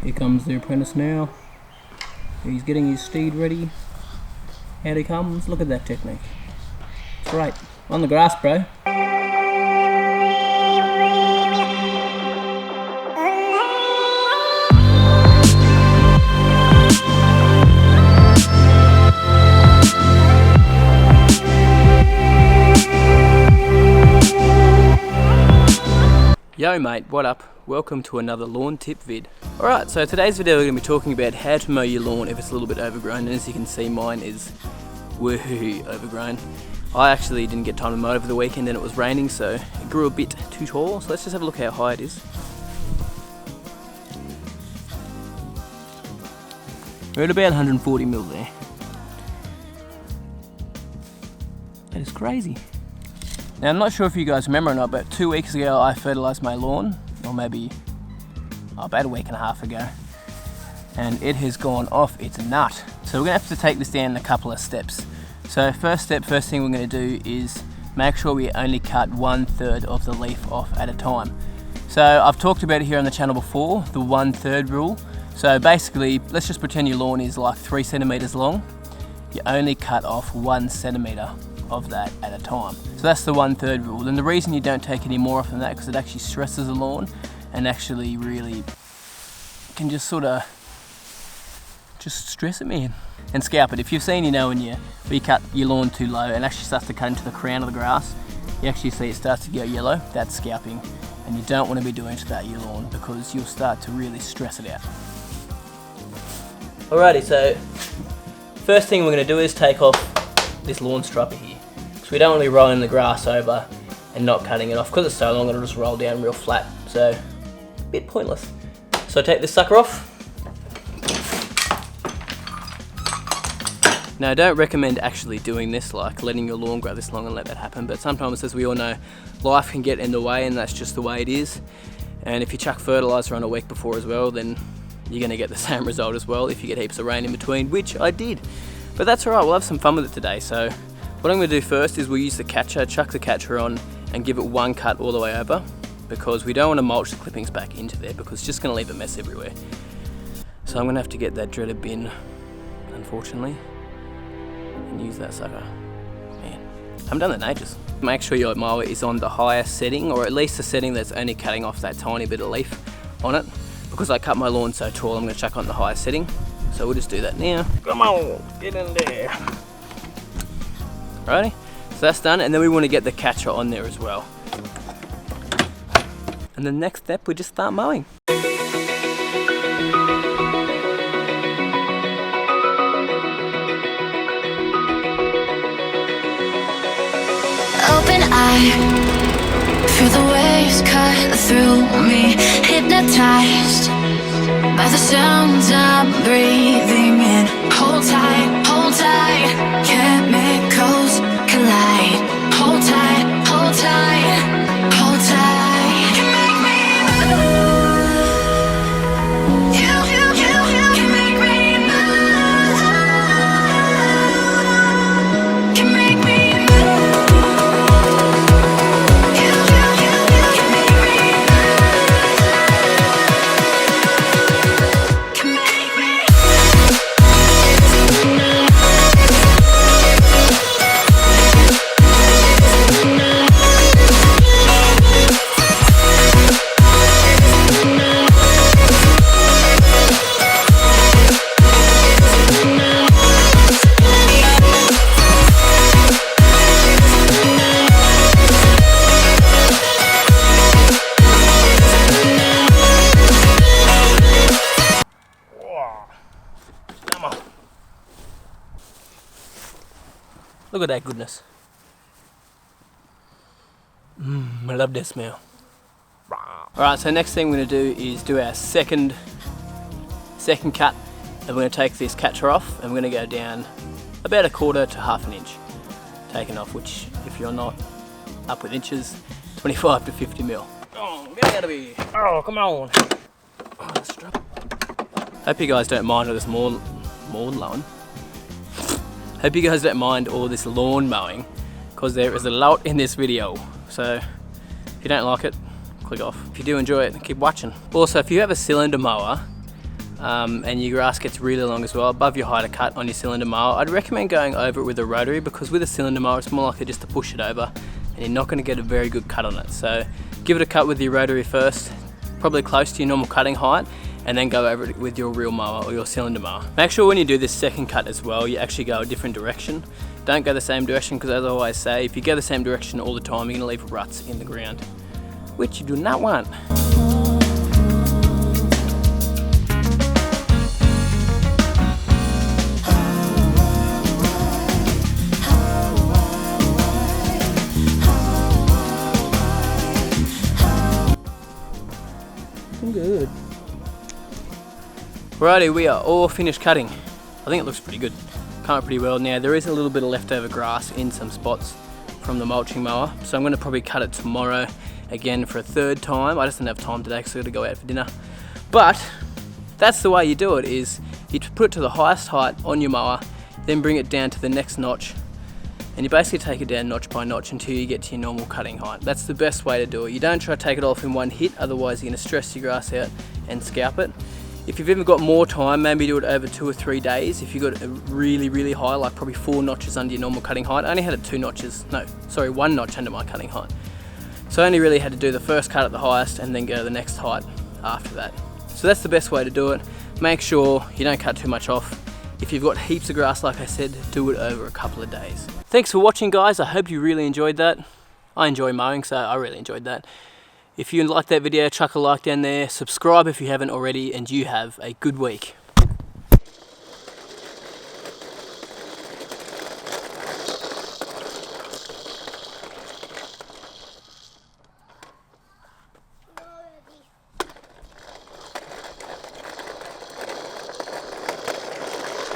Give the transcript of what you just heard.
Here comes the apprentice now. He's getting his steed ready. Out he comes. Look at that technique. It's great. On the grass, bro. Yo mate, what up? Welcome to another lawn tip vid. Alright, so today's video we're going to be talking about how to mow your lawn if it's a little bit overgrown, and as you can see mine is woohoo overgrown. I actually didn't get time to mow over the weekend and it was raining, so it grew a bit too tall, so let's just have a look how high it is. We're at about 140 mil there. That is crazy. Now I'm not sure if you guys remember or not, but 2 weeks ago I fertilised my lawn, or maybe about a week and a half ago, and it has gone off its nut. So we're going to have to take this down in a couple of steps. So first thing we're going to do is make sure we only cut 1/3 of the leaf off at a time. So I've talked about it here on the channel before, the 1/3 rule. So basically, let's just pretend your lawn is like 3 centimeters long. You only cut off 1 centimeter of that at a time. So that's the 1/3 rule. And the reason you don't take any more off than that, because it actually stresses the lawn and actually really can just sort of just stress it, man, and scalp it. If you've seen, when you cut your lawn too low and actually starts to cut into the crown of the grass, you actually see it starts to go yellow. That's scalping, and you don't want to be doing to that your lawn because you'll start to really stress it out. Alrighty, so first thing we're going to do is take off this lawn stripper here, because we don't want to be rolling the grass over and not cutting it off. Because it's so long, it'll just roll down real flat, so a bit pointless. So take this sucker off. Now I don't recommend actually doing this, like letting your lawn grow this long and let that happen, but sometimes, as we all know, life can get in the way and that's just the way it is. And if you chuck fertiliser on a week before as well, then you're going to get the same result as well if you get heaps of rain in between, which I did. But that's alright, we'll have some fun with it today. So what I'm going to do first is we'll use the catcher, chuck the catcher on and give it one cut all the way over, because we don't want to mulch the clippings back into there because it's just going to leave a mess everywhere. So I'm going to have to get that dreaded bin, unfortunately, and use that sucker. Man, I haven't done that in ages. Make sure your mower is on the highest setting, or at least the setting that's only cutting off that tiny bit of leaf on it. Because I cut my lawn so tall, I'm going to chuck on the highest setting. So we'll just do that now. Come on, get in there. Alrighty, so that's done, and then we want to get the catcher on there as well. And the next step, we just start mowing. Open eye, feel the waves cut through me, hypnotized by the sounds I'm breathing in. Hold tight, chemicals collide. Hold tight, hold tight, hold tight. You make me move. You make me move. You make me move. You make me Look at that goodness. I love that smell. Alright, so next thing we're going to do is do our second cut, and we're going to take this catcher off and we're going to go down about 1/4 to 1/2 inch. Taking off, which if you're not up with inches, 25 to 50 mil. Oh, get out of here. Oh, come on. Oh, that's strong. Hope you guys don't mind all this lawn mowing. Hope you guys don't mind all this lawn mowing, because there is a lot in this video. So if you don't like it, click off. If you do enjoy it, keep watching. Also, if you have a cylinder mower, and your grass gets really long as well, above your height of cut on your cylinder mower, I'd recommend going over it with a rotary, because with a cylinder mower it's more likely just to push it over and you're not going to get a very good cut on it. So give it a cut with your rotary first, probably close to your normal cutting height, and then go over it with your real mower or your cylinder mower. Make sure when you do this second cut as well, you actually go a different direction. Don't go the same direction, because as I always say, if you go the same direction all the time, you're going to leave ruts in the ground, which you do not want. Good. Righty, we are all finished cutting. I think it looks pretty good. Come up pretty well. Now there is a little bit of leftover grass in some spots from the mulching mower, so I'm going to probably cut it tomorrow again for a third time. I just didn't have time today because I got to go out for dinner. But that's the way you do it, is you put it to the highest height on your mower, then bring it down to the next notch, and you basically take it down notch by notch until you get to your normal cutting height. That's the best way to do it. You don't try to take it off in one hit, otherwise you're going to stress your grass out and scalp it. If you've even got more time, maybe do it over 2 or 3 days. If you've got a really high, like probably 4 notches under your normal cutting height. I only had it 1 notch under my cutting height. So I only really had to do the first cut at the highest and then go to the next height after that. So that's the best way to do it. Make sure you don't cut too much off. If you've got heaps of grass, like I said, do it over a couple of days. Thanks for watching, guys. I hope you really enjoyed that. I enjoy mowing, so I really enjoyed that. If you liked that video, chuck a like down there, subscribe if you haven't already, and you have a good week.